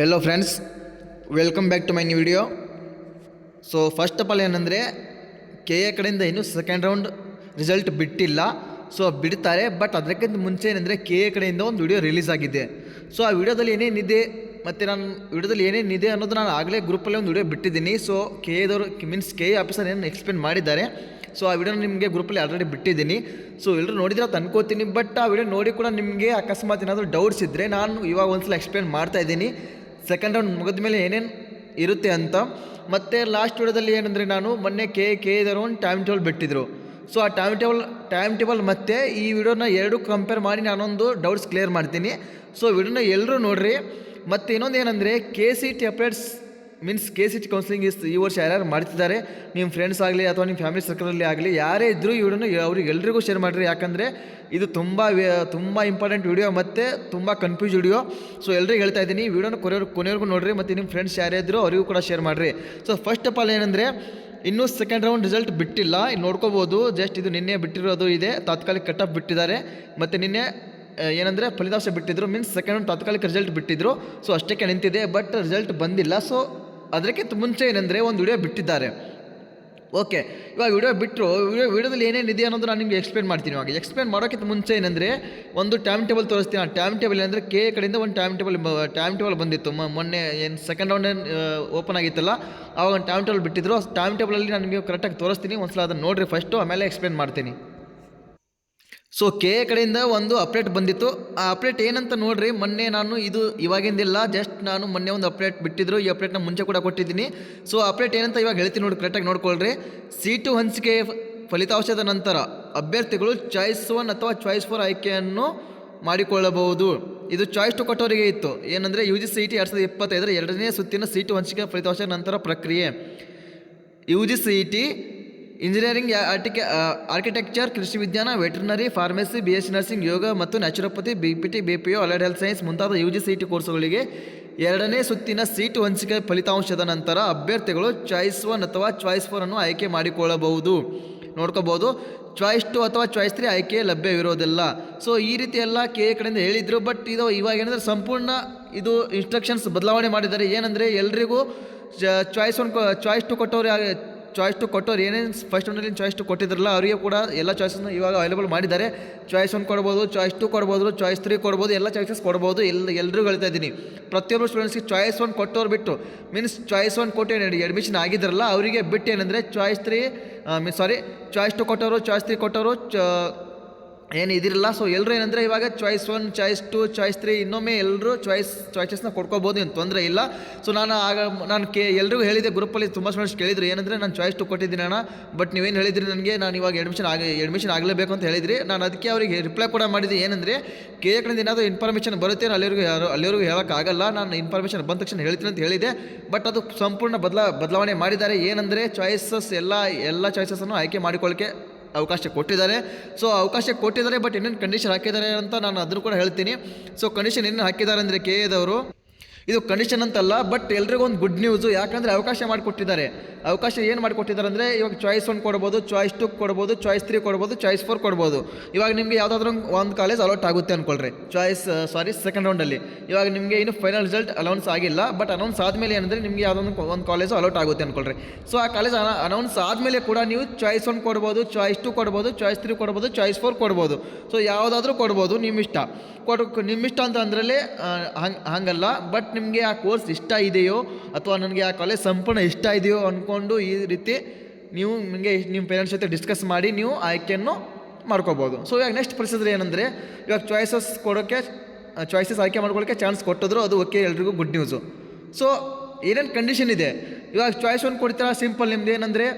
Hello friends, welcome back to my new video. So first of all ಏನಂದರೆ K A ಕಡೆಯಿಂದ ಇನ್ನೂ second round result ಬಿಟ್ಟಿಲ್ಲ. So ಬಿಡ್ತಾರೆ, but ಅದಕ್ಕಿಂತ ಮುಂಚೆ ಏನಂದರೆ ಕೆ ಎ ಕಡೆಯಿಂದ ಒಂದು ವಿಡಿಯೋ ರಿಲೀಸ್ ಆಗಿದೆ. ಸೊ ಆ ವಿಡಿಯೋದಲ್ಲಿ ಏನೇನಿದೆ ಮತ್ತು ನಾನು ವಿಡಿಯೋದಲ್ಲಿ ಏನೇನಿದೆ ಅನ್ನೋದು ನಾನು ಆಗಲೇ ಗ್ರೂಪಲ್ಲಿ ಒಂದು ವಿಡಿಯೋ ಬಿಟ್ಟಿದ್ದೀನಿ. ಸೊ ಕೆ ಎದವರು ಮೀನ್ಸ್ ಕೆ ಎ ಆಫೀಸರ್ ಏನು ಎಕ್ಸ್ಪ್ಲೇನ್ ಮಾಡಿದ್ದಾರೆ. ಸೊ ಆ ವಿಡಿಯೋನ ನಿಮಗೆ ಗ್ರೂಪಲ್ಲಿ ಆಲ್ರೆಡಿ ಬಿಟ್ಟಿದ್ದೀನಿ. ಸೊ ಎಲ್ಲರೂ ನೋಡಿದ್ರೆ ಅಂತ ಅನ್ಕೋತೀನಿ. ಬಟ್ ಆ ವಿಡಿಯೋ ನೋಡಿ ಕೂಡ ನಿಮಗೆ ಅಕಸ್ಮಾತ್ ಏನಾದರೂ ಡೌಟ್ಸ್ ಇದ್ದರೆ ನಾನು ಇವಾಗ ಒಂದ್ಸಲ ಎಕ್ಸ್ಪ್ಲೇನ್ ಮಾಡ್ತಾಯಿದ್ದೀನಿ ಸೆಕೆಂಡ್ ರೌಂಡ್ ಮುಗಿದ ಮೇಲೆ ಏನೇನು ಇರುತ್ತೆ ಅಂತ. ಮತ್ತು ಲಾಸ್ಟ್ ವಿಡಿಯೋದಲ್ಲಿ ಏನಂದರೆ ನಾನು ಮೊನ್ನೆ ಕೆ ಇದರ ಒಂದು ಟೈಮ್ ಟೇಬಲ್ ಬಿಟ್ಟಿದ್ರು. ಸೊ ಆ ಟೈಮ್ ಟೇಬಲ್ ಮತ್ತು ಈ ವಿಡಿಯೋನ ಎರಡು ಕಂಪೇರ್ ಮಾಡಿ ನಾನೊಂದು ಡೌಟ್ಸ್ ಕ್ಲಿಯರ್ ಮಾಡ್ತೀನಿ. ಸೊ ವಿಡಿಯೋನ ಎಲ್ಲರೂ ನೋಡಿರಿ. ಮತ್ತು ಇನ್ನೊಂದು ಏನಂದರೆ K C T updates means K C T counselling ಈ ವರ್ಷ ಯಾರ್ಯಾರು ಮಾಡ್ತಿದ್ದಾರೆ, ನಿಮ್ಮ ಫ್ರೆಂಡ್ಸ್ ಆಗಲಿ ಅಥವಾ ನಿಮ್ಮ ಫ್ಯಾಮಿಲಿ ಸರ್ಕಲಲ್ಲಿ ಆಗಲಿ ಯಾರೇ ಇದ್ದರೂ ಈ ವಿಡಿಯೋನ ಅವ್ರಿಗೆ ಎಲ್ರಿಗೂ ಶೇರ್ ಮಾಡಿರಿ. ಯಾಕಂದರೆ ಇದು ತುಂಬ ಇಂಪಾರ್ಟೆಂಟ್ ವಿಡಿಯೋ ಮತ್ತು ತುಂಬ ಕನ್ಫ್ಯೂಸ್ ವಿಡಿಯೋ. ಸೊ ಎಲ್ರಿಗೂ ಹೇಳ್ತಾ ಇದ್ದೀನಿ, ವಿಡಿಯೋನ ಕೊನೆವರೆಗೂ ನೋಡಿರಿ ಮತ್ತು ನಿಮ್ಮ ಫ್ರೆಂಡ್ಸ್ ಯಾರೇ ಇದ್ದರೂ ಅವರಿಗೂ ಕೂಡ ಶೇರ್ ಮಾಡಿರಿ. ಸೊ ಫಸ್ಟ್ ಆಫ್ ಆಲ್ ಏನಂದರೆ ಇನ್ನೂ ಸೆಕೆಂಡ್ ರೌಂಡ್ ರಿಸಲ್ಟ್ ಬಿಟ್ಟಿಲ್ಲ, ಇನ್ನು ನೋಡ್ಕೋಬೋದು. ಜಸ್ಟ್ ಇದು ನಿನ್ನೆ ಬಿಟ್ಟಿರೋದು ಇದೆ, ತಾತ್ಕಾಲಿಕ ಕಟ್ ಆಫ್ ಬಿಟ್ಟಿದ್ದಾರೆ. ಮತ್ತು ನಿನ್ನೆ ಏನಂದರೆ ಫಲಿತಾಂಶ ಬಿಟ್ಟಿದ್ರು, ಮೀನ್ಸ್ ಸೆಕೆಂಡ್ ರೌಂಡ್ ತಾತ್ಕಾಲಿಕ ರಿಸಲ್ಟ್ ಬಿಟ್ಟಿದ್ರು. ಸೊ ಅಷ್ಟಕ್ಕೆ ನಿಂತಿದೆ, ಬಟ್ ರಿಸಲ್ಟ್ ಬಂದಿಲ್ಲ. ಸೊ ಅದಕ್ಕಿಂತ ಮುಂಚೆ ಏನಂದರೆ ಒಂದು ವಿಡಿಯೋ ಬಿಟ್ಟಿದ್ದಾರೆ. ಓಕೆ, ಇವಾಗ ವಿಡಿಯೋ ಬಿಟ್ಟರು ವಿಡಿಯೋದಲ್ಲಿ ಏನೇನಿದೆ ಅನ್ನೋದು ನಾನು ನಿಮಗೆ ಎಕ್ಸ್ಪ್ಲೇನ್ ಮಾಡ್ತೀನಿ. ಇವಾಗ ಎಕ್ಸ್ಪ್ಲೇನ್ ಮಾಡೋಕ್ಕಿಂತ ಮುಂಚೆ ಏನಂದರೆ ಒಂದು ಟೈಮ್ ಟೇಬಲ್ ತೋರಿಸ್ತೀನಿ. ಆ ಟೈಮ್ ಟೇಬಲ್ ಏನಂದರೆ ಕೆ ಕಡೆಯಿಂದ ಒಂದು ಟೈಮ್ ಟೇಬಲ್ ಬಂದಿತ್ತು. ಮೊನ್ನೆ ಏನು ಸೆಕೆಂಡ್ ರೌಂಡ್ ಓಪನ್ ಆಗಿತ್ತಲ್ಲ, ಆವಾಗ ಒಂದು ಟೈಮ್ ಟೇಬಲ್ ಬಿಟ್ಟಿದ್ರು. ಟೈಮ್ ಟೇಬಲಲ್ಲಿ ನಾನು ನಿಮಗೆ ಕರೆಕ್ಟಾಗಿ ತೋರಿಸ್ತೀನಿ. ಒಂದು ಸಲ ಅದನ್ನು ನೋಡಿರಿ ಫಸ್ಟು, ಆಮೇಲೆ ಎಕ್ಸ್ಪ್ಲೇನ್ ಮಾಡ್ತೀನಿ. ಸೊ ಕೆ ಎ ಕಡೆಯಿಂದ ಒಂದು ಅಪ್ಡೇಟ್ ಬಂದಿತ್ತು. ಆ ಅಪ್ಡೇಟ್ ಏನಂತ ನೋಡಿರಿ, ಮೊನ್ನೆ ನಾನು ಇದು ಇವಾಗಿಂದಿಲ್ಲ, ಜಸ್ಟ್ ನಾನು ಮೊನ್ನೆ ಒಂದು ಅಪ್ಡೇಟ್ ಬಿಟ್ಟಿದ್ರು. ಈ ಅಪ್ಡೇಟ್ನ ಮುಂಚೆ ಕೂಡ ಕೊಟ್ಟಿದ್ದೀನಿ. ಸೊ ಅಪ್ಡೇಟ್ ಏನಂತ ಇವಾಗ ಹೇಳ್ತೀನಿ ನೋಡಿ, ಕರೆಕ್ಟಾಗಿ ನೋಡ್ಕೊಳ್ರಿ. ಸೀಟು ಹಂಚಿಕೆ ಫಲಿತಾಂಶದ ನಂತರ ಅಭ್ಯರ್ಥಿಗಳು ಚಾಯ್ಸ್ 1 ಅಥವಾ ಚಾಯ್ಸ್ 4 ಆಯ್ಕೆಯನ್ನು ಮಾಡಿಕೊಳ್ಳಬಹುದು. ಇದು ಚಾಯ್ಸ್ 2 ಕೊಟ್ಟವರಿಗೆ ಇತ್ತು. ಏನಂದರೆ ಯು ಜಿ ಸಿ ಟಿ 2025 ಎರಡನೇ ಸುತ್ತಿನ ಸೀಟು ಹಂಚಿಕೆ ಫಲಿತಾಂಶದ ನಂತರ ಪ್ರಕ್ರಿಯೆ. U G C T engineering, architecture, ಕೃಷಿ ವಿಜ್ಞಾನ, veterinary, pharmacy, B S C nursing, yoga ಮತ್ತು naturopathy, B P T, B P U, allied health science ಮುಂತಾದ ಯು ಜಿ ಸಿ ಟಿ ಕೋರ್ಸುಗಳಿಗೆ ಎರಡನೇ ಸುತ್ತಿನ ಸೀಟು ಹಂಚಿಕೆ ಫಲಿತಾಂಶದ ನಂತರ ಅಭ್ಯರ್ಥಿಗಳು ಚಾಯ್ಸ್ 1 ಅಥವಾ ಚಾಯ್ಸ್ 4 ಅನ್ನು ಆಯ್ಕೆ ಮಾಡಿಕೊಳ್ಳಬಹುದು. ನೋಡ್ಕೋಬೋದು. ಚಾಯ್ಸ್ 2 ಅಥವಾ ಚಾಯ್ಸ್ 3 ಆಯ್ಕೆ ಲಭ್ಯವಿರೋದಿಲ್ಲ. ಸೊ ಈ ರೀತಿ ಎಲ್ಲ ಕೆ ಎ ಕಡೆಯಿಂದ ಹೇಳಿದರು. ಬಟ್ ಇದು ಇವಾಗ ಏನಂದರೆ ಸಂಪೂರ್ಣ ಇದು ಇನ್ಸ್ಟ್ರಕ್ಷನ್ಸ್ ಬದಲಾವಣೆ ಮಾಡಿದ್ದಾರೆ. ಏನಂದರೆ ಎಲ್ರಿಗೂ ಚಾಯ್ಸ್ 2 ಕೊಟ್ಟವ್ರು ಏನೇನು ಫಸ್ಟ್ ರೌಂಡಲ್ಲಿ ಚಾಯ್ಸ್ 2 ಕೊಟ್ಟಿದ್ರಲ್ಲ, ಅವರಿಗೆ ಕೂಡ ಎಲ್ಲ ಚಾಯ್ಸನ್ನು ಇವಾಗ ಅವೈಲೇಬಲ್ ಮಾಡಿದ್ದಾರೆ. ಚಾಯ್ಸ್ 1 ಕೊಡ್ಬೋದು, ಚಾಯ್ಸ್ 2 ಕೊಡ್ಬೋದು, ಚಾಯ್ಸ್ 3 ಕೊಡ್ಬೋದು, ಎಲ್ಲ ಚಾಯ್ಸಸ್ ಕೊಡ್ಬೋದು. ಎಲ್ರಿಗೂ ಹೇಳ್ತಾ ಇದ್ದೀನಿ. ಪ್ರತಿಯೊಬ್ಬರು ಸ್ಟೂಡೆಂಟ್ಸ್ಗೆ ಚಾಯ್ಸ್ 1 ಕೊಟ್ಟವ್ರು ಬಿಟ್ಟು, ಮೀನ್ಸ್ ಚಾಯ್ಸ್ 1 ಕೊಟ್ಟು ಅಡ್ಮಿಷನ್ ಆಗಿದ್ರಲ್ಲ ಅವರಿಗೆ ಬಿಟ್ಟು ಏನಂದರೆ ಚಾಯ್ಸ್ 2 ಕೊಟ್ಟವರು, ಚಾಯ್ಸ್ 3 ಕೊಟ್ಟವರು ಏನು ಇದಿರಲ್ಲ. ಸೊ ಎಲ್ಲರೂ ಏನಂದರೆ ಇವಾಗ ಚಾಯ್ಸ್ 1, ಚಾಯ್ಸ್ 2, ಚಾಯ್ಸ್ 3 ಇನ್ನೊಮ್ಮೆ ಎಲ್ಲರೂ ಚಾಯ್ಸಸ್ನ ಕೊಡ್ಕೋಬೋದು, ಏನು ತೊಂದರೆ ಇಲ್ಲ. ಸೊ ನಾನು ಎಲ್ರಿಗೂ ಹೇಳಿದೆ, ಗ್ರೂಪಲ್ಲಿ ತುಂಬ ಸ್ಟೂಡೆಂಟ್ಸ್ ಕೇಳಿದ್ರು, ಏನಂದರೆ ನಾನು ಚಾಯ್ಸ್ 2 ಕೊಟ್ಟಿದ್ದೀನಿ ಅಣ್ಣ, ಬಟ್ ನೀವೇನು ಹೇಳಿದ್ರಿ ನನಗೆ, ನಾನು ಇವಾಗ ಅಡ್ಮಿಷನ್ ಆಗಲೇಬೇಕು ಅಂತ ಹೇಳಿದ್ರಿ. ನಾನು ಅದಕ್ಕೆ ಅವರಿಗೆ ರಿಪ್ಲೈ ಕೂಡ ಮಾಡಿದೆ. ಏನಂದರೆ ಕೆ ಎ ಕಡೆಯಿಂದ ಏನಾದರೂ ಇನ್ಫಾರ್ಮೇಷನ್ ಬರುತ್ತೆ, ಅಲ್ಲಿವರೆಗೂ ಹೇಳೋಕ್ಕಾಗಲ್ಲ, ನಾನು ಇನ್ಫಾರ್ಮೇಷನ್ ಬಂದ ತಕ್ಷಣ ಹೇಳ್ತೀನಿ ಅಂತ ಹೇಳಿದೆ. ಬಟ್ ಅದು ಸಂಪೂರ್ಣ ಬದಲಾವಣೆ ಮಾಡಿದ್ದಾರೆ. ಏನಂದರೆ ಚಾಯ್ಸಸ್ ಎಲ್ಲ ಚಾಯ್ಸಸನ್ನು ಆಯ್ಕೆ ಮಾಡಿಕೊಳ್ಳೋಕ್ಕೆ ಅವಕಾಶ ಕೊಟ್ಟಿದ್ದಾರೆ. ಸೊ ಅವಕಾಶ ಕೊಟ್ಟಿದ್ದಾರೆ, ಬಟ್ ಇನ್ನೇನು ಕಂಡೀಷನ್ ಹಾಕಿದ್ದಾರೆ ಅಂತ ನಾನು ಅದನ್ನು ಕೂಡ ಹೇಳ್ತೀನಿ. ಸೊ ಕಂಡೀಷನ್ ಏನು ಹಾಕಿದ್ದಾರೆ ಅಂದರೆ ಕೆ ಎದವರು, ಇದು ಕಂಡೀಷನ್ ಅಂತಲ್ಲ, ಬಟ್ ಎಲ್ರಿಗೂ ಒಂದು ಗುಡ್ ನ್ಯೂಸು. ಯಾಕಂದರೆ ಅವಕಾಶ ಮಾಡಿಕೊಟ್ಟಿದ್ದಾರೆ. ಅವಕಾಶ ಏನು ಮಾಡಿಕೊಟ್ಟಿದ್ದಾರೆ ಅಂದರೆ ಇವಾಗ ಚಾಯ್ಸ್ 1 ಕೊಡ್ಬೋದು, ಚಾಯ್ಸ್ 2 ಕೊಡ್ಬೋದು, ಚಾಯ್ಸ್ 3 ಕೊಡ್ಬೋದು, ಚಾಯ್ಸ್ 4 ಕೊಡ್ಬೋದು. ಇವಾಗ ನಿಮಗೆ ಯಾವುದಾದ್ರೂ ಒಂದು ಕಾಲೇಜ್ ಅಲೌಟ್ ಆಗುತ್ತೆ ಅಂದ್ಕೊಳ್ರಿ, ಸೆಕೆಂಡ್ ರೌಂಡಲ್ಲಿ. ಇವಾಗ ನಿಮಗೆ ಇನ್ನೂ ಫೈನಲ್ ರಿಸಲ್ಟ್ ಅನೌನ್ಸ್ ಆಗಿಲ್ಲ, ಬಟ್ ಅನೌನ್ಸ್ ಆದಮೇಲೆ ಏನಂದರೆ ನಿಮಗೆ ಯಾವುದೊಂದು ಒಂದು ಕಾಲೇಜು ಅಲೌಟ್ ಆಗುತ್ತೆ ಅಂದ್ಕೊಳ್ರಿ. ಸೊ ಆ ಕಾಲೇಜ್ ಅನೌನ್ಸ್ ಆದಮೇಲೆ ಕೂಡ ನೀವು ಚಾಯ್ಸ್ 1 ಕೊಡ್ಬೋದು, ಚಾಯ್ಸ್ 2 ಕೊಡ್ಬೋದು, ಚಾಯ್ಸ್ 3 ಕೊಡ್ಬೋದು, ಚಾಯ್ಸ್ 4 ಕೊಡ್ಬೋದು. ಸೊ ಯಾವುದಾದ್ರೂ ಕೊಡ್ಬೋದು, ನಿಮ್ಮಿಷ್ಟ ಅಂತ ಅಂದ್ರಲ್ಲೇ ಹಂಗಲ್ಲ. ಬಟ್ ನಿಮಗೆ ಆ ಕೋರ್ಸ್ ಇಷ್ಟ ಇದೆಯೋ ಅಥವಾ ನನಗೆ ಆ ಕಾಲೇಜ್ ಸಂಪೂರ್ಣ ಇಷ್ಟ ಇದೆಯೋ ಅಂದ್ಕೊಂಡು ಈ ರೀತಿ ನೀವು ನಿಮ್ಮ ಪೇರೆಂಟ್ಸ್ ಜೊತೆ ಡಿಸ್ಕಸ್ ಮಾಡಿ ನೀವು ಆಯ್ಕೆಯನ್ನು ಮಾಡ್ಕೋಬೋದು. ಸೊ ಇವಾಗ ನೆಕ್ಸ್ಟ್ ಪ್ರೊಸೀಜರ್ ಏನಂದರೆ, ಇವಾಗ ಚಾಯ್ಸಸ್ ಆಯ್ಕೆ ಮಾಡ್ಕೊಳ್ಳೋಕ್ಕೆ ಚಾನ್ಸ್ ಕೊಟ್ಟಿದ್ರು, ಅದು ಓಕೆ, ಎಲ್ರಿಗೂ ಗುಡ್ ನ್ಯೂಸು. ಸೊ ಏನೇನು ಕಂಡೀಷನ್ ಇದೆ, ಇವಾಗ ಚಾಯ್ಸ್ 1 ಕೊಡ್ತೀರಾ, ಸಿಂಪಲ್. ನಿಮ್ದು ಏನಂದರೆ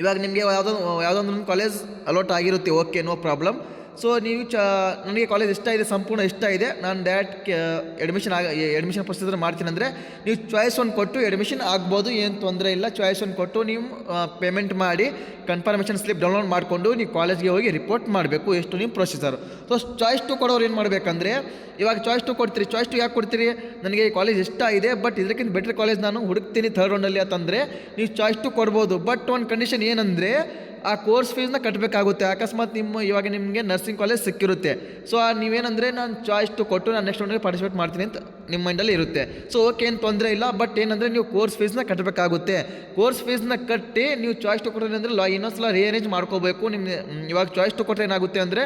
ಇವಾಗ ನಿಮಗೆ ಯಾವುದೊಂದು ಕಾಲೇಜ್ ಅಲೌಟ್ ಆಗಿರುತ್ತೆ, ಓಕೆ, ನೋ ಪ್ರಾಬ್ಲಮ್. ಸೊ ನೀವು ನನಗೆ ಕಾಲೇಜ್ ಇಷ್ಟ ಇದೆ, ಸಂಪೂರ್ಣ ಇಷ್ಟ ಇದೆ, ನಾನು ಅಡ್ಮಿಷನ್ ಪ್ರೊಸೀಜರ್ ಮಾಡ್ತೀನಿ ಅಂದರೆ ನೀವು ಚಾಯ್ಸ್ 1 ಕೊಟ್ಟು ಅಡ್ಮಿಷನ್ ಆಗ್ಬೋದು, ಏನು ತೊಂದರೆ ಇಲ್ಲ. ಚಾಯ್ಸ್ 1 ಕೊಟ್ಟು ನೀವು ಪೇಮೆಂಟ್ ಮಾಡಿ ಕನ್ಫರ್ಮೇಷನ್ ಸ್ಲಿಪ್ ಡೌನ್ಲೋಡ್ ಮಾಡಿಕೊಂಡು ನೀವು ಕಾಲೇಜ್ಗೆ ಹೋಗಿ ರಿಪೋರ್ಟ್ ಮಾಡಬೇಕು. ಎಷ್ಟು ನಿಮ್ಮ ಪ್ರೊಸೀಜರ್. ಸೊ ಚಾಯ್ಸ್ 2 ಕೊಡೋರು ಏನು ಮಾಡಬೇಕಂದ್ರೆ, ಇವಾಗ ಚಾಯ್ಸ್ 2 ಕೊಡ್ತೀರಿ. ಚಾಯ್ಸ್ 2 ಯಾಕೆ ಕೊಡ್ತೀರಿ, ನನಗೆ ಈ ಕಾಲೇಜ್ ಇಷ್ಟ ಇದೆ, ಬಟ್ ಇದಕ್ಕಿಂತ ಬೆಟರ್ ಕಾಲೇಜ್ ನಾನು ಹುಡುಕ್ತೀನಿ ಥರ್ಡ್ ರೌಂಡಲ್ಲಿ ಅಂತಂದರೆ ನೀವು ಚಾಯ್ಸ್ 2 ಕೊಡ್ಬೋದು. ಬಟ್ ಒಂದು ಕಂಡೀಷನ್ ಏನಂದರೆ ಆ ಕೋರ್ಸ್ ಫೀಸ್ನ ಕಟ್ಟಬೇಕಾಗುತ್ತೆ. ಅಕಸ್ಮಾತ್ ಇವಾಗ ನಿಮಗೆ ನರ್ಸಿಂಗ್ ಕಾಲೇಜ್ ಸಿಕ್ಕಿರುತ್ತೆ, ಸೊ ನೀವೇನಂದರೆ ನಾನು ಚಾಯ್ಸ್ ಕೊಟ್ಟು ನಾನು ನೆಕ್ಸ್ಟ್ ರೌಂಡಲ್ಲಿ ಪಾರ್ಟಿಸಿಪೇಟ್ ಮಾಡ್ತೀನಿ ಅಂತ ನಿಮ್ಮ ಮೈಂಡಲ್ಲಿ ಇರುತ್ತೆ. ಸೊ ಓಕೆ, ಏನು ತೊಂದರೆ ಇಲ್ಲ. ಬಟ್ ಏನಂದರೆ ನೀವು ಕೋರ್ಸ್ ಫೀಸ್ನ ಕಟ್ಟಬೇಕಾಗುತ್ತೆ. ಕೋರ್ಸ್ ಫೀಸ್ನ ಕಟ್ಟಿ ನೀವು ಚಾಯ್ಸ್ ಕೊಟ್ಟರೆ ಅಂದರೆ ಇನ್ನೊಂದ್ಸಲ ರಿಅರೇಂಜ್ ಮಾಡ್ಕೋಬೇಕು. ಇವಾಗ ಚಾಯ್ಸ್ ಕೊಟ್ಟರೆ ಏನಾಗುತ್ತೆ ಅಂದರೆ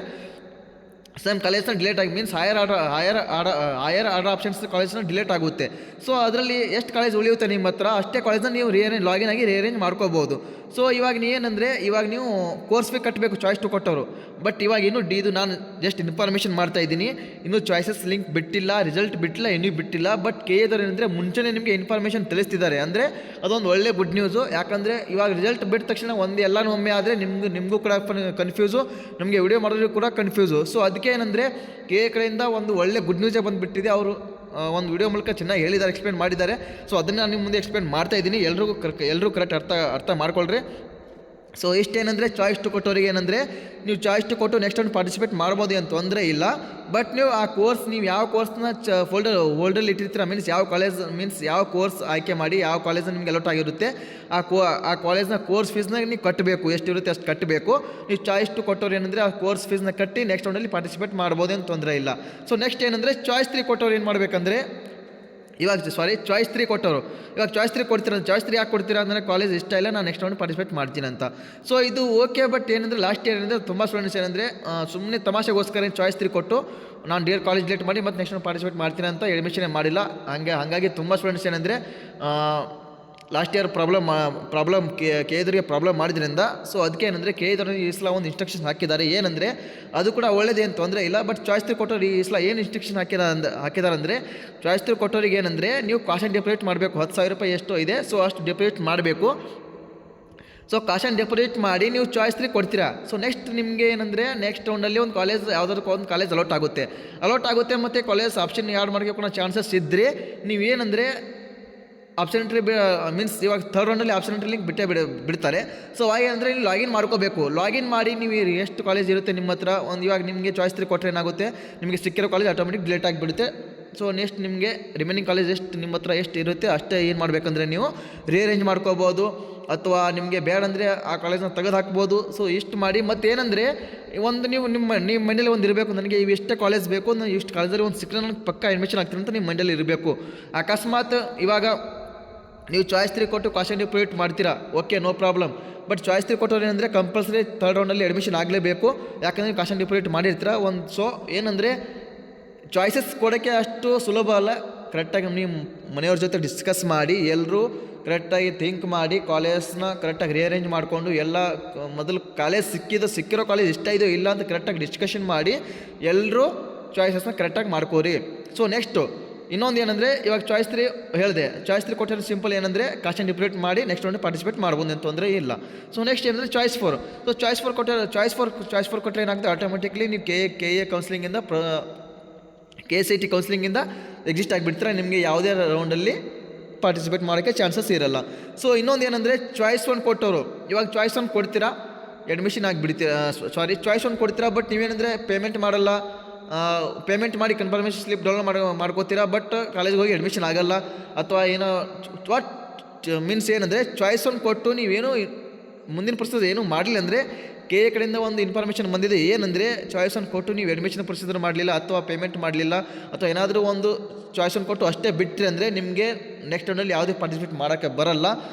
ಸೇಮ್ ಕಾಲೇಜ್ನ ಡಿಲೇಟ್ ಆಗಿ ಮೀನ್ಸ್ ಹೈಯರ್ ಆರ್ಡರ್ ಆಪ್ಷನ್ಸ್ ಕಾಲೇಜ್ನ ಡಿಲೇಟ್ ಆಗುತ್ತೆ. ಸೊ ಅದರಲ್ಲಿ ಎಷ್ಟು ಕಾಲೇಜ್ ಉಳಿಯುತ್ತೆ ನಿಮ್ಮ ಹತ್ರ, ಅಷ್ಟೇ ಕಾಲೇಜ್ನ ನೀವು ಲಾಗಿನ್ ಆಗಿ ರಿಅರೇಂಜ್ ಮಾಡ್ಕೋಬೋದು. ಸೊ ಇವಾಗ ನೀವೇನಂದರೆ ಇವಾಗ ನೀವು ಕೋರ್ಸ್ ಫೀ ಕಟ್ಟಬೇಕು ಚಾಯ್ಸ್ ಕೊಟ್ಟವರು. ಬಟ್ ಇವಾಗ ಇನ್ನೂ ಇದು ನಾನು ಜಸ್ಟ್ ಇನ್ಫಾರ್ಮೇಷನ್ ಮಾಡ್ತಾ ಇದ್ದೀನಿ, ಇನ್ನೂ ಚಾಯ್ಸಸ್ ಲಿಂಕ್ ಬಿಟ್ಟಿಲ್ಲ, ರಿಸಲ್ಟ್ ಬಿಟ್ಟಿಲ್ಲ, ಇನ್ನೂ ಬಿಟ್ಟಿಲ್ಲ. ಬಟ್ KA ಏನಂದರೆ ಮುಂಚೆನೇ ನಿಮಗೆ ಇನ್ಫಾರ್ಮೇಷನ್ ತಿಳಿಸ್ತಿದ್ದಾರೆ. ಅಂದರೆ ಅದೊಂದು ಒಳ್ಳೆ ಗುಡ್ ನ್ಯೂಸು. ಯಾಕಂದರೆ ಇವಾಗ ರಿಸಲ್ಟ್ ಬಿಟ್ಟ ತಕ್ಷಣ ಎಲ್ಲನೂ ಒಮ್ಮೆ ಆದರೆ ನಿಮಗೂ ಕೂಡ ಕನ್ಫ್ಯೂಸು, ನಮಗೆ ವಿಡಿಯೋ ಮಾಡೋದು ಕೂಡ ಕನ್ಫ್ಯೂಸು. ಸೊ ಅದಕ್ಕೆ ಏನಂದರೆ KA ಕಡೆಯಿಂದ ಒಂದು ಒಳ್ಳೆ ಗುಡ್ ನ್ಯೂಸೇ ಬಂದುಬಿಟ್ಟಿದೆ. ಅವರು ಒಂದು ವಿಡಿಯೋ ಮೂಲಕ ಚೆನ್ನಾಗಿ ಹೇಳಿದ್ದಾರೆ, ಎಕ್ಸ್ಪ್ಲೇನ್ ಮಾಡಿದ್ದಾರೆ. ಸೊ ಅದನ್ನು ನಾನು ನಿಮ್ಮ ಮುಂದೆ ಎಕ್ಸ್ಪ್ಲೇನ್ ಮಾಡ್ತಾ ಇದ್ದೀನಿ. ಎಲ್ಲರೂ ಕರೆಕ್ಟ್ ಅರ್ಥ ಮಾಡ್ಕೊಳ್ರಿ. ಸೊ ಇಷ್ಟೇನೆಂದರೆ ಚಾಯ್ಸ್ ಕೊಟ್ಟೋರಿಗೆ ಏನಂದರೆ ನೀವು ಚಾಯ್ಸ್ ಕೊಟ್ಟು ನೆಕ್ಸ್ಟ್ ಒಂದು ಪಾರ್ಟಿಸಿಪೇಟ್ ಮಾಡ್ಬೋದು ಅಂತ ತೊಂದರೆ ಇಲ್ಲ. ಬಟ್ ನೀವು ಆ ಕೋರ್ಸ್ ನೀವು ಯಾವ ಕೋರ್ಸ್ನ ಹೋಲ್ಡಲ್ಲಿ ಇಟ್ಟಿರ್ತೀರ, ಮೀನ್ಸ್ ಯಾವ ಕೋರ್ಸ್ ಆಯ್ಕೆ ಮಾಡಿ ಯಾವ ಕಾಲೇಜ್ ನಿಮ್ಗೆ ಅಲೋಟ್ ಆಗಿರುತ್ತೆ ಆ ಕಾಲೇಜ್ನ ಕೋರ್ಸ್ ಫೀಸ್ನ ನೀವು ಕಟ್ಟಬೇಕು. ಎಷ್ಟಿರುತ್ತೆ ಅಷ್ಟು ಕಟ್ಟಬೇಕು. ನೀವು ಚಾಯ್ಸ್ ಕೊಟ್ಟವ್ರು ಏನಂದರೆ ಆ ಕೋರ್ಸ್ ಫೀಸ್ನ ಕಟ್ಟಿ ನೆಕ್ಸ್ಟ್ ರೌಂಡಲ್ಲಿ ಪಾರ್ಟಿಸಿಪೇಟ್ ಮಾಡ್ಬೋದು ಅಂತ ತೊಂದರೆ ಇಲ್ಲ. ಸೊ ನೆಕ್ಸ್ಟ್ ಏನಂದರೆ ಚಾಯ್ಸ್ 3 ಕೊಟ್ಟವ್ರು ಏನು ಮಾಡಬೇಕಂದ್ರೆ ಚಾಯ್ಸ್ 3 ಕೊಟ್ಟವರು ಇವಾಗ ಚಾಯ್ಸ್ 3 ಕೊಡ್ತೀರ. ಚಾಯ್ಸ್ 3 ಯಾಕೆ ಕೊಡ್ತೀರಾ ಅಂದರೆ ಕಾಲೇಜ್ ಇಷ್ಟ ಇಲ್ಲ, ನಾನು ನೆಕ್ಸ್ಟ್ ರೌಂಡ್ ಪಾರ್ಟಿಸಿಪೇಟ್ ಮಾಡ್ತೀನಿ ಅಂತ. ಸೊ ಇದು ಓಕೆ. ಬಟ್ ಏನಂದರೆ ಲಾಸ್ಟ್ ಇಯರ್ ಏನಂದರೆ ತುಂಬ ಸ್ಟೂಡೆಂಟ್ಸ್ ಏನಂದರೆ ಸುಮ್ಮನೆ ತಮಾಷೆಗೋಸ್ಕರ ಚಾಯ್ಸ್ 3 ಕೊಟ್ಟು ನಾನು ಕಾಲೇಜ್ ಲೇಟ್ ಮಾಡಿ ಮತ್ತು ನೆಕ್ಸ್ಟ್ ರೌಂಡ್ ಪಾರ್ಟಿಸಿಪೇಟ್ ಮಾಡ್ತೀನಿ ಅಂತ ಅಡ್ಮಿಷನ್ ಮಾಡಿಲ್ಲ. ಹಾಗಾಗಿ ತುಂಬ ಸ್ಟೂಡೆಂಟ್ಸ್ ಏನಂದರೆ last year problem KA problem ಮಾಡಿದ್ರಿಂದ. ಸೊ ಅದಕ್ಕೆ ಏನಂದರೆ KA ಈ ಸಲ ಒಂದು ಇನ್ಸ್ಟ್ರಕ್ಷನ್ ಹಾಕಿದ್ದಾರೆ. ಏನಂದರೆ ಅದು ಕೂಡ ಒಳ್ಳೆಯದೇನು ತೊಂದರೆ ಇಲ್ಲ. ಬಟ್ ಚಾಯ್ಸ್ 3 ಕೊಟ್ಟವ್ರು ಈ ಸಲ ಏನು ಇನ್ಸ್ಟ್ರಕ್ಷನ್ ಹಾಕಿದ್ದಾರೆ ಅಂದರೆ ಚಾಯ್ಸ್ 3 ಕೊಟ್ಟವ್ರಿಗೆ ಏನಂದರೆ ನೀವು ಕಾಶನ್ ಡೆಪಾಸಿಟ್ ಮಾಡಬೇಕು. 10,000 ರೂಪಾಯಿ ಎಷ್ಟು ಇದೆ, ಸೊ ಅಷ್ಟು ಡೆಪಾಸಿಟ್ ಮಾಡಬೇಕು. ಸೊ ಕಾಶನ್ ಡೆಪಾಸಿಟ್ ಮಾಡಿ ನೀವು ಚಾಯ್ಸ್ 3 ಕೊಡ್ತೀರಾ. ಸೊ ನೆಕ್ಸ್ಟ್ ನಿಮಗೆ ಏನಂದರೆ ನೆಕ್ಸ್ಟ್ ರೌಂಡಲ್ಲಿ ಒಂದು ಕಾಲೇಜ್ ಯಾವುದಾದ್ರು ಒಂದು ಕಾಲೇಜ್ ಅಲೋಟ್ ಆಗುತ್ತೆ ಮತ್ತು ಕಾಲೇಜ್ ಆಪ್ಷನ್ ಯಾಡ್ ಮಾಡೋಕ್ಕೆ ಚಾನ್ಸಸ್ ಇದ್ದರೆ ನೀವೇನಂದರೆ ಆಪ್ಷನ್ಟ್ರಿ ಮೀನ್ಸ್ ಇವಾಗ ಥರ್ಡ್ ರೌಂಡಲ್ಲಿ ಆಪ್ಷನ್ಟ್ರಿ ಲಿಂಕ್ ಬಿಡ್ತಾರೆ. ಸೊ ಏನಂದರೆ ನೀವು ಲಾಗಿನ್ ಮಾಡ್ಕೋಬೇಕು. ಲಾಗಿನ್ ಮಾಡಿ ನೀವು ಎಷ್ಟು ಕಾಲೇಜ್ ಇರುತ್ತೆ ನಿಮ್ಮ ಹತ್ರ ಇವಾಗ ನಿಮಗೆ ಚಾಯ್ಸ್ 3 ಕೊಟ್ಟರೆ ಏನಾಗುತ್ತೆ, ನಿಮಗೆ ಸಿಕ್ಕಿರೋ ಕಾಲೇಜ್ ಆಟೋಮೆಟಿಕ್ ಡಿಲೇಟ್ ಆಗಿಬಿಡುತ್ತೆ. ಸೊ ನೆಕ್ಸ್ಟ್ ನಿಮಗೆ ರಿಮೈನಿಂಗ್ ಕಾಲೇಜ್ ನಿಮ್ಮ ಹತ್ರ ಎಷ್ಟು ಇರುತ್ತೆ ಅಷ್ಟೇ ಏನು ಮಾಡಬೇಕಂದ್ರೆ ನೀವು ರಿಅರೇಂಜ್ ಮಾಡ್ಕೋಬೋದು, ಅಥವಾ ನಿಮಗೆ ಬೇಡ ಅಂದರೆ ಆ ಕಾಲೇಜ್ನ ತೆಗೆದು ಹಾಕ್ಬೋದು. ಸೊ ಇಷ್ಟು ಮಾಡಿ ಮತ್ತೇನೆಂದರೆ ಒಂದು ನಿಮ್ಮ ಮೈಂಡಲ್ಲಿ ಒಂದು ಇರಬೇಕು, ನನಗೆ ಇಷ್ಟೇ ಕಾಲೇಜ್ ಬೇಕು, ನಾನು ಇಷ್ಟು ಕಾಲೇಜಲ್ಲಿ ಒಂದು ಸಿಕ್ಕರೆ ನನಗೆ ಪಕ್ಕ ಅಡ್ಮಿಷನ್ ಆಗ್ತೀನಿ ಅಂತ ನಿಮ್ಮ ಮೈಂಡಲ್ಲಿ ಇರಬೇಕು. ಅಕಸ್ಮಾತ್ ಇವಾಗ ನೀವು ಚಾಯ್ಸ್ 3 ಕೊಟ್ಟು ಕಾಶನ್ ಡೆಪಾಸಿಟ್ ಮಾಡ್ತೀರಾ, okay, no problem. But choice 3 ಕೊಟ್ಟವ್ರು ಏನಂದರೆ ಕಂಪಲ್ಸರಿ ಥರ್ಡ್ ರೌಂಡಲ್ಲಿ ಅಡ್ಮಿಷನ್ ಆಗಲೇಬೇಕು. ಯಾಕಂದರೆ ಕಾಶನ್ ಡೆಪಾಸಿಟ್ ಮಾಡಿರ್ತೀರ ಸೊ ಏನಂದರೆ ಚಾಯ್ಸಸ್ ಕೊಡೋಕ್ಕೆ ಅಷ್ಟು ಸುಲಭ ಅಲ್ಲ. ಕರೆಕ್ಟಾಗಿ ನೀವು ಮನೆಯವ್ರ ಜೊತೆ ಡಿಸ್ಕಸ್ ಮಾಡಿ ಎಲ್ಲರೂ ಕರೆಕ್ಟಾಗಿ ಥಿಂಕ್ ಮಾಡಿ ಕಾಲೇಜ್ನ ಕರೆಕ್ಟಾಗಿ ರಿಅರೇಂಜ್ ಮಾಡಿಕೊಂಡು ಎಲ್ಲ ಮೊದಲು ಕಾಲೇಜ್ ಸಿಕ್ಕಿರೋ ಕಾಲೇಜ್ ಇಷ್ಟ ಇದೆಯೋ ಇಲ್ಲ ಅಂತ ಕರೆಕ್ಟಾಗಿ ಡಿಸ್ಕಷನ್ ಮಾಡಿ ಎಲ್ಲರೂ ಚಾಯ್ಸಸ್ನ ಕರೆಕ್ಟಾಗಿ ಮಾಡ್ಕೋರಿ. ಸೊ ನೆಕ್ಸ್ಟು ಇನ್ನೊಂದು ಏನಂದರೆ ಇವಾಗ ಚಾಯ್ಸ್ 3 ಹೇಳಿದೆ, ಚಾಯ್ಸ್ 3 ಕೊಟ್ಟರೆ ಸಿಂಪಲ್ ಏನಂದರೆ ಕಾಶನ್ ಡೆಪಾಸಿಟ್ ಮಾಡಿ ನೆಕ್ಸ್ಟ್ ರೌಂಡ್ ಪಾರ್ಟಿಸಿಪೇಟ್ ಮಾಡ್ಬೋದು ಅಂತ ತೊಂದರೆ ಇಲ್ಲ. ಸೊ ನೆಕ್ಸ್ಟ್ ಏನಂದರೆ ಚಾಯ್ಸ್ 4. ಸೊ ಚಾಯ್ಸ್ 4 ಕೊಟ್ಟರೆ ಏನಾಗುತ್ತೆ, ಆಟೋಮೆಟಿಕ್ಲಿ ನೀವು KA ಕೌನ್ಸಿಲಿಂಗಿಂದ KCT ಕೌನ್ಸಿಲಿಂಗಿಂದ ಎಕ್ಸಿಸ್ಟ್ ಆಗಿಬಿಡ್ತಾರೆ. ನಿಮಗೆ ಯಾವುದೇ ರೌಂಡಲ್ಲಿ ಪಾರ್ಟಿಸಿಪೇಟ್ ಮಾಡೋಕ್ಕೆ ಚಾನ್ಸಸ್ ಇರಲ್ಲ. ಸೊ ಇನ್ನೊಂದು ಏನಂದರೆ ಚಾಯ್ಸ್ 1 ಕೊಟ್ಟವರು ಇವಾಗ ಚಾಯ್ಸ್ 1 ಕೊಡ್ತೀರಾ, ಅಡ್ಮಿಷನ್ ಆಗಿಬಿಡ್ತೀರಾ. ಚಾಯ್ಸ್ 1 ಕೊಡ್ತೀರಾ, ಬಟ್ ನೀವೇನಂದರೆ ಪೇಮೆಂಟ್ ಮಾಡಲ್ಲ. ಪೇಮೆಂಟ್ ಮಾಡಿ ಕನ್ಫರ್ಮೇಷನ್ ಸ್ಲಿಪ್ ಡೌನ್ಲೋಡ್ ಮಾಡ್ಕೋತೀರಾ, ಬಟ್ ಕಾಲೇಜ್ಗೆ ಹೋಗಿ ಅಡ್ಮಿಷನ್ ಆಗಲ್ಲ. ಅಥವಾ ಏನೋ ಮೀನ್ಸ್ ಏನಂದರೆ ಚಾಯ್ಸ್ 1 ಕೊಟ್ಟು ನೀವೇನು ಮುಂದಿನ ಪ್ರೊಸೆಸ್ ಏನೂ ಮಾಡಲಿಲ್ಲ ಅಂದರೆ KA ಕಡೆಯಿಂದ ಒಂದು ಇನ್ಫಾರ್ಮೇಷನ್ ಬಂದಿದೆ. ಏನಂದರೆ ಚಾಯ್ಸ್ 1 ಕೊಟ್ಟು ನೀವು ಅಡ್ಮಿಷನ್ ಪ್ರೊಸೀಜರ್ ಮಾಡಲಿಲ್ಲ ಅಥವಾ ಪೇಮೆಂಟ್ ಮಾಡಲಿಲ್ಲ ಅಥವಾ ಏನಾದರೂ ಒಂದು ಚಾಯ್ಸ್ 1 ಕೊಟ್ಟು ಅಷ್ಟೇ ಬಿಟ್ಟರೆ ಅಂದರೆ ನಿಮಗೆ ನೆಕ್ಸ್ಟ್ ರೌಂಡಲ್ಲಿ ಯಾವುದೇ ಪಾರ್ಟಿಸಿಪೇಟ್ ಮಾಡೋಕ್ಕೆ ಬರಲ್ಲ.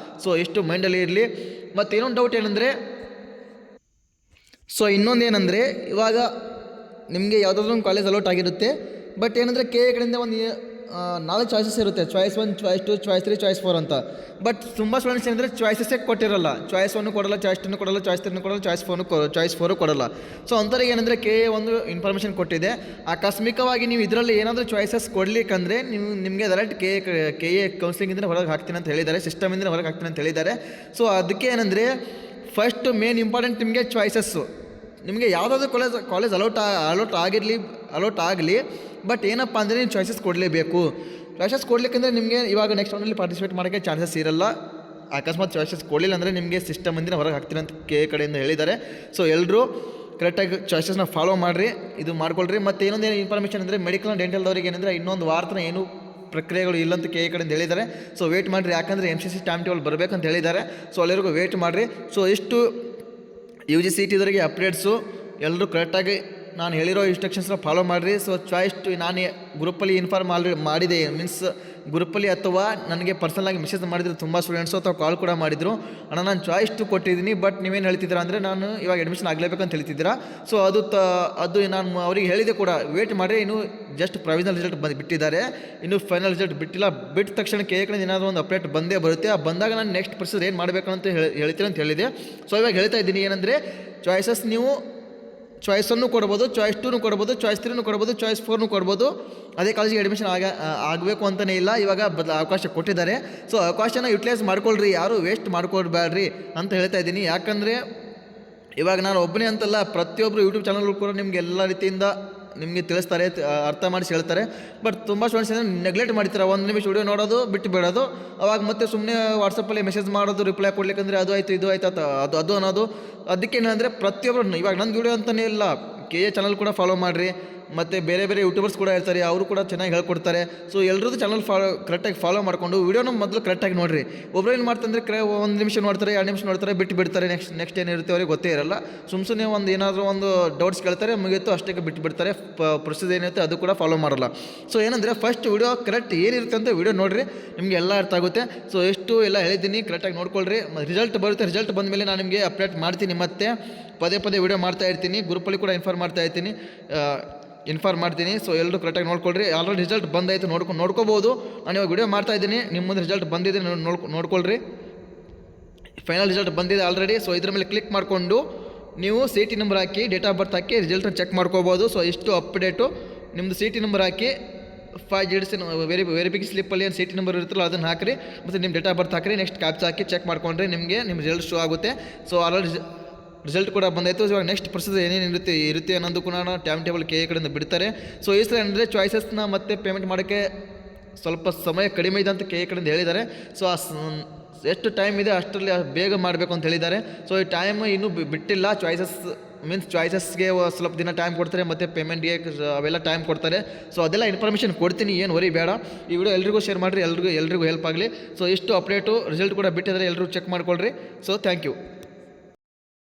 ಸೊ ಎಷ್ಟು ಮೈಂಡಲ್ಲಿ ಇರಲಿ. ಮತ್ತು ಇನ್ನೊಂದು ಡೌಟ್ ಏನಂದರೆ ಇನ್ನೊಂದೇನೆಂದರೆ ಇವಾಗ ನಿಮಗೆ ಯಾವುದಾದ್ರೂ ಒಂದು ಕಾಲೇಜ್ ಅಲೋಟ್ ಆಗಿರುತ್ತೆ. ಬಟ್ ಏನಂದರೆ KA ಕಡೆಯಿಂದ ಒಂದು 4 ಚಾಯ್ಸಸ್ ಇರುತ್ತೆ, ಚಾಯ್ಸ್ 1, ಚಾಯ್ಸ್ 2, ಚಾಯ್ಸ್ 3, ಚಾಯ್ಸ್ 4 ಅಂತ. ಬಟ್ ತುಂಬ ಸ್ಟೂಡೆಂಟ್ಸ್ ಏನಂದರೆ ಚಾಯ್ಸಸ್ಸೇ ಕೊಟ್ಟಿರಲ್ಲ. ಚಾಯ್ಸ್ 1 ಕೊಡಲ್ಲ, ಚಾಯ್ಸ್ 2 ಕೊಡಲ್ಲ, ಚಾಯ್ಸ್ 3 ಕೊಡಲ್ಲ, ಚಾಯ್ಸ್ 4 ಕೊಡಲ್ಲ. ಸೊ ಅಂಥವ್ರಿಗೆ ಏನಂದರೆ KA ಒಂದು ಇನ್ಫಾರ್ಮೇಷನ್ ಕೊಟ್ಟಿದೆ. ಆಕಸ್ಮಿಕವಾಗಿ ನೀವು ಇದರಲ್ಲಿ ಏನಾದರೂ ಚಾಯ್ಸಸ್ ಕೊಡಲಿಕ್ಕಂದರೆ ನಿಮಗೆ ಡೈರೆಕ್ಟ್ KA ಕೌನ್ಸಿಲಿಂಗಿಂದ ಹೊರಗೆ ಹಾಕ್ತೀನಿ ಅಂತ ಹೇಳಿದ್ದಾರೆ, ಸಿಸ್ಟಮಿಂದ ಹೊರಗೆ ಹಾಕ್ತೀನಿ ಅಂತ ಹೇಳಿದ್ದಾರೆ. ಸೊ ಅದಕ್ಕೆ ಏನಂದರೆ ಫಸ್ಟ್ ಮೇನ್ ಇಂಪಾರ್ಟೆಂಟ್ ನಿಮಗೆ ಚಾಯ್ಸಸ್ಸು. ನಿಮಗೆ ಯಾವುದಾದ್ರೂ ಕಾಲೇಜ್ ಅಲೋಟ್ ಆಗಲಿ, ಬಟ್ ಏನಪ್ಪ ಅಂದರೆ ನೀವು ಚಾಯ್ಸಸ್ ಕೊಡಲೇಬೇಕು. ಚಾಯ್ಸಸ್ ಕೊಡಲಿಕ್ಕಂದ್ರೆ ನಿಮಗೆ ಇವಾಗ ನೆಕ್ಸ್ಟ್ ರೌಂಡಲ್ಲಿ ಪಾರ್ಟಿಸಿಪೇಟ್ ಮಾಡೋಕ್ಕೆ ಚಾನ್ಸಸ್ ಇರಲ್ಲ. ಅಕಸ್ಮಾತ್ ಚಾಯ್ಸಸ್ ಕೊಡಲಿಲ್ಲ ಅಂದರೆ ನಿಮಗೆ ಸಿಸ್ಟಮಿಂದ ಹೊರಗೆ ಹಾಕ್ತೀನಿ ಅಂತ KA ಕಡೆಯಿಂದ ಹೇಳಿದ್ದಾರೆ. ಸೊ ಎಲ್ಲರೂ ಕರೆಕ್ಟಾಗಿ ಚಾಯ್ಸಸ್ನ ಫಾಲೋ ಮಾಡಿರಿ, ಇದು ಮಾಡ್ಕೊಳ್ರಿ. ಮತ್ತು ಇನ್ನೊಂದೇನು ಇನ್ಫಾರ್ಮೇಷನ್ ಅಂದರೆ ಮೆಡಿಕಲ್ ಆ್ಯಂಡ್ ಡೆಂಟಲ್ದವ್ರಿಗೆ ಏನಂದರೆ ಇನ್ನೊಂದು ವಾರತನ ಏನು ಪ್ರಕ್ರಿಯೆಗಳು ಇಲ್ಲಂತ KA ಕಡೆಯಿಂದ ಹೇಳಿದ್ದಾರೆ. ಸೊ ವೇಟ್ ಮಾಡಿರಿ, ಯಾಕಂದರೆ MCC ಟೈಮ್ ಟೇಬಲ್ ಬರಬೇಕಂತ ಹೇಳಿದ್ದಾರೆ. ಸೊ ಅಲ್ಲಿವರೆಗೂ ವೇಟ್ ಮಾಡಿರಿ. So U G C T ಇದರಿಗೆ ಅಪ್ಡೇಟ್ಸು ಎಲ್ಲರೂ ಕರೆಕ್ಟಾಗಿ ನಾನು ಹೇಳಿರೋ ಇನ್ಸ್ಟ್ರಕ್ಷನ್ಸ್ನ ಫಾಲೋ ಮಾಡಿರಿ. ಸೊ ಚಾಯ್ಸ್ ಟು ನಾನು ಗ್ರೂಪಲ್ಲಿ ಇನ್ಫಾರ್ಮ್ ಮಾಡಿದೆ, ಮೀನ್ಸ್ ಗ್ರೂಪಲ್ಲಿ ಅಥವಾ ನನಗೆ ಪರ್ಸನಲಾಗಿ ಮೆಸೇಜ್ ಮಾಡಿದ್ರು ತುಂಬ ಸ್ಟೂಡೆಂಟ್ಸು ಅಥವಾ ಕಾಲ್ ಕೂಡ ಮಾಡಿದರು. ಅಣ್ಣ ನಾನು ಚಾಯ್ಸ್ ಟು ಕೊಟ್ಟಿದ್ದೀನಿ, ಬಟ್ ನೀವೇನು ಹೇಳ್ತಿದ್ದೀರಾ ಅಂದರೆ ನಾನು ಇವಾಗ ಅಡ್ಮಿಷನ್ ಆಗಲೇಬೇಕಂತ ಹೇಳ್ತಿದ್ದೀರಾ. ಸೊ ಅದು ನಾನು ಅವ್ರಿಗೆ ಹೇಳಿದೆ ಕೂಡ, ವೇಟ್ ಮಾಡಿರಿ, ಇನ್ನೂ ಜಸ್ಟ್ ಪ್ರೊವಿಷನಲ್ ರಿಸಲ್ಟ್ ಬಿಟ್ಟಿದ್ದಾರೆ, ಇನ್ನೂ ಫೈನಲ್ ರಿಸಲ್ಟ್ ಬಿಟ್ಟಿಲ್ಲ. ಬಿಟ್ಟ ತಕ್ಷಣ ಕಡೆಯಿಂದ ಏನಾದರೂ ಒಂದು ಅಪ್ಡೇಟ್ ಬಂದೇ ಬರುತ್ತೆ. ಆ ಬಂದಾಗ ನಾನು ನೆಕ್ಸ್ಟ್ ಪ್ರೊಸೆಸ್ ಏನು ಮಾಡಬೇಕಂತ ಹೇಳ್ತೀನಿ ಅಂತ ಹೇಳಿದೆ. ಸೊ ಇವಾಗ ಹೇಳ್ತಾ ಇದ್ದೀನಿ ಏನಂದರೆ, ಚಾಯ್ಸಸ್ ನೀವು ಚಾಯ್ಸನ್ನು ಕೊಡ್ಬೋದು, ಚಾಯ್ಸ್ 2 ಕೊಡ್ಬೋದು, ಚಾಯ್ಸ್ 3 ಕೊಡ್ಬೋದು, ಚಾಯ್ಸ್ 4 ಕೊಡ್ಬೋದು. ಅದೇ ಕಾಲೇಜಿಗೆ ಅಡ್ಮಿಷನ್ ಆಗಬೇಕು ಅಂತಲೇ ಇಲ್ಲ, ಇವಾಗ ಅವಕಾಶ ಕೊಟ್ಟಿದ್ದಾರೆ. ಸೊ ಅವಕಾಶನ ಯುಟಿಲೈಸ್ ಮಾಡ್ಕೊಳ್ರಿ, ಯಾರು ವೇಸ್ಟ್ ಮಾಡ್ಕೊಳ್ಬೇಡ್ರಿ ಅಂತ ಹೇಳ್ತಾ ಇದ್ದೀನಿ. ಯಾಕಂದರೆ ಇವಾಗ ನಾನು ಒಬ್ಬನೇ ಅಂತಲ್ಲ, ಪ್ರತಿಯೊಬ್ಬರು ಯೂಟ್ಯೂಬ್ ಚಾನಲ್ಗಳು ಕೂಡ ನಿಮ್ಗೆ ಎಲ್ಲ ರೀತಿಯಿಂದ ನಿಮಗೆ ತಿಳಿಸ್ತಾರೆ, ಅರ್ಥ ಮಾಡಿಸಿ ಹೇಳ್ತಾರೆ. ಬಟ್ ತುಂಬ ಸ್ಟೂಡೆಂಟ್ಸ್ ಏನೋ ನೆಗ್ಲೆಕ್ಟ್ ಮಾಡ್ತಾರೆ, ಒಂದು ನಿಮಿಷ ವಿಡಿಯೋ ನೋಡೋದು ಬಿಟ್ಟು ಬಿಡೋದು, ಅವಾಗ ಮತ್ತೆ ಸುಮ್ಮನೆ ವಾಟ್ಸಪ್ಪಲ್ಲಿ ಮೆಸೇಜ್ ಮಾಡೋದು, ರಿಪ್ಲೈ ಕೊಡ್ಲಿಕ್ಕಂದ್ರೆ ಅದು ಆಯಿತು ಇದು ಆಯ್ತು ಅದು ಅನ್ನೋದು. ಅದಕ್ಕೇನಂದರೆ ಪ್ರತಿಯೊಬ್ಬರು ಇವಾಗ ನನ್ನ ವಿಡಿಯೋ ಅಂತಲೇ ಇಲ್ಲ, ಕೆ ಎ ಚಾನಲ್ ಕೂಡ ಫಾಲೋ ಮಾಡಿರಿ, ಮತ್ತು ಬೇರೆ ಬೇರೆ ಯೂಟ್ಯೂಬರ್ಸ್ ಕೂಡ ಇರ್ತಾರೆ, ಅವರು ಕೂಡ ಚೆನ್ನಾಗಿ ಹೇಳ್ಕೊಡ್ತಾರೆ. ಸೊ ಎಲ್ಲರದ್ದು ಚಾನಲ್ ಕರೆಕ್ಟಾಗಿ ಫಾಲೋ ಮಾಡಿಕೊಂಡು ವಿಡಿಯೋನ ಮೊದಲು ಕರೆಕ್ಟಾಗಿ ನೋಡಿರಿ. ಒಬ್ಬರು ಏನು ಮಾಡ್ತಂದ್ರೆ 1 ನಿಮಿಷ ನೋಡ್ತಾರೆ, 2 ನಿಮಿಷ ನೋಡ್ತಾರೆ, ಬಿಟ್ಟು ಬಿಡ್ತಾರೆ. ನೆಕ್ಸ್ಟ್ ಏನಿರುತ್ತೆ ಅವ್ರಿಗೆ ಗೊತ್ತೇ ಇರಲ್ಲ. ಸುಮ್ಮನೆ ಒಂದು ಏನಾದರೂ ಒಂದು ಡೌಟ್ಸ್ ಕೇಳ್ತಾರೆ, ಮುಗಿಯಿತು, ಅಷ್ಟಕ್ಕೆ ಬಿಟ್ಟು ಬಿಡ್ತಾರೆ. ಪ್ರೊಸೆಸ್ ಏನಿರುತ್ತೆ ಅದು ಕೂಡ ಫಾಲೋ ಮಾಡಲ್ಲ. ಸೊ ಏನಂದರೆ ಫಸ್ಟ್ ವಿಡಿಯೋ ಕರೆಕ್ಟ್ ಏನಿರುತ್ತೆ ಅಂತ ವಿಡಿಯೋ ನೋಡಿರಿ, ನಿಮಗೆ ಎಲ್ಲ ಅರ್ಥ ಆಗುತ್ತೆ. ಸೊ ಎಲ್ಲ ಹೇಳಿದ್ದೀನಿ, ಕರೆಕ್ಟಾಗಿ ನೋಡ್ಕೊಳ್ರಿ. ರಿಸಲ್ಟ್ ಬರುತ್ತೆ, ರಿಸಲ್ಟ್ ಬಂದ ಮೇಲೆ ನಾನು ನಿಮಗೆ ಅಪ್ಡೇಟ್ ಮಾಡ್ತೀನಿ, ಮತ್ತು ಪದೇ ವಿಡಿಯೋ ಮಾಡ್ತಾ ಇರ್ತೀನಿ, ಗ್ರೂಪಲ್ಲಿ ಕೂಡ ಇನ್ಫಾರ್ಮ್ ಮಾಡ್ತೀನಿ. ಸೊ ಎಲ್ಲರೂ ಕರೆಕ್ಟಾಗಿ ನೋಡ್ಕೊಳ್ರಿ. ಆಲ್ರೆಡಿ ರಿಸಲ್ಟ್ ಬಂದಾಯಿತು, ನೋಡ್ಕೋಬೋದು. ನಾನು ಇವಾಗ ವಿಡಿಯೋ ಮಾಡ್ತಾ ಇದ್ದೀನಿ, ನಿಮ್ಮ ಮುಂದೆ ರಿಸಲ್ಟ್ ಬಂದಿದೆ, ನೋಡ್ಕೊಳ್ರಿ. ಫೈನಲ್ ರಿಸಲ್ಟ್ ಬಂದಿದೆ ಆಲ್ರೆಡಿ. ಸೊ ಇದ್ರ ಮೇಲೆ ಕ್ಲಿಕ್ ಮಾಡಿಕೊಂಡು ನೀವು CT ನಂಬರ್ ಹಾಕಿ, ಡೇಟ್ ಆಫ್ ಬರ್ತ್ ಹಾಕಿ ರಿಸಲ್ಟನ್ನು ಚೆಕ್ ಮಾಡ್ಕೋಬೋದು. ಸೊ ಇಷ್ಟು ಅಪ್ಡೇಟು. ನಿಮ್ಮದು CT ನಂಬರ್ ಹಾಕಿ 5 digits ವೆರಿಫಿಕೇಷನ್ ಸ್ಲಿಪ್ಪಲ್ಲಿ ಏನು CT ನಂಬರ್ ಇರುತ್ತಲ್ಲ ಅದನ್ನು ಹಾಕಿರಿ, ಮತ್ತು ನಿಮ್ಮ ಡೇಟ್ ಆಫ್ ಬರ್ತ್ ಹಾಕಿರಿ, ನೆಕ್ಸ್ಟ್ ಕ್ಯಾಪ್ಚಾ ಹಾಕಿ ಚೆಕ್ ಮಾಡ್ಕೊಂಡ್ರೆ ನಿಮ್ಮ ರಿಸಲ್ಟ್ ಶೋ ಆಗುತ್ತೆ. ಸೊ ಆಲ್ರೆಡಿ ರಿಸಲ್ಟ್ ಕೂಡ ಬಂದಾಯಿತು. ಇವಾಗ ನೆಕ್ಸ್ಟ್ ಪ್ರೊಸೆಸ್ ಏನೇನು ಇರುತ್ತೆ ಅನ್ನೋದು ಕೂಡ ಟೈಮ್ ಟೇಬಲ್ ಕೆ ಕಡೆಯಿಂದ ಬಿಡ್ತಾರೆ. ಸೊ ಈ ಸಲ ಅಂದರೆ ಚಾಯ್ಸಸ್ನ ಮತ್ತೆ ಪೇಮೆಂಟ್ ಮಾಡೋಕ್ಕೆ ಸ್ವಲ್ಪ ಸಮಯ ಕಡಿಮೆ ಇದೆ ಅಂತ ಕೆ ಕಡೆಯಿಂದ ಹೇಳಿದ್ದಾರೆ. ಸೊ ಎಷ್ಟು ಟೈಮ್ ಇದೆ ಅಷ್ಟರಲ್ಲಿ ಬೇಗ ಮಾಡಬೇಕು ಅಂತ ಹೇಳಿದ್ದಾರೆ. ಸೊ ಈ ಟೈಮ್ ಇನ್ನೂ ಬಿಟ್ಟಿಲ್ಲ. ಚಾಯ್ಸಸ್ಗೆ ಸ್ವಲ್ಪ ದಿನ ಟೈಮ್ ಕೊಡ್ತಾರೆ, ಮತ್ತು ಪೇಮೆಂಟ್ಗೆ ಅವೆಲ್ಲ ಟೈಮ್ ಕೊಡ್ತಾರೆ. ಸೊ ಅದೆಲ್ಲ ಇನ್ಫಾರ್ಮೇಷನ್ ಕೊಡ್ತೀನಿ, ಏನು ವರಿ ಬೇಡ. ಈ ವಿಡಿಯೋ ಎಲ್ರಿಗೂ ಶೇರ್ ಮಾಡಿರಿ, ಎಲ್ರಿಗೂ ಹೆಲ್ಪ್ ಆಗಲಿ. ಸೊ ಇಷ್ಟು ಅಪ್ಡೇಟು ರಿಸಲ್ಟ್ ಕೂಡ ಬಿಟ್ಟಿದ್ದಾರೆ, ಎಲ್ಲರೂ ಚೆಕ್ ಮಾಡ್ಕೊಳ್ರಿ. So thank you.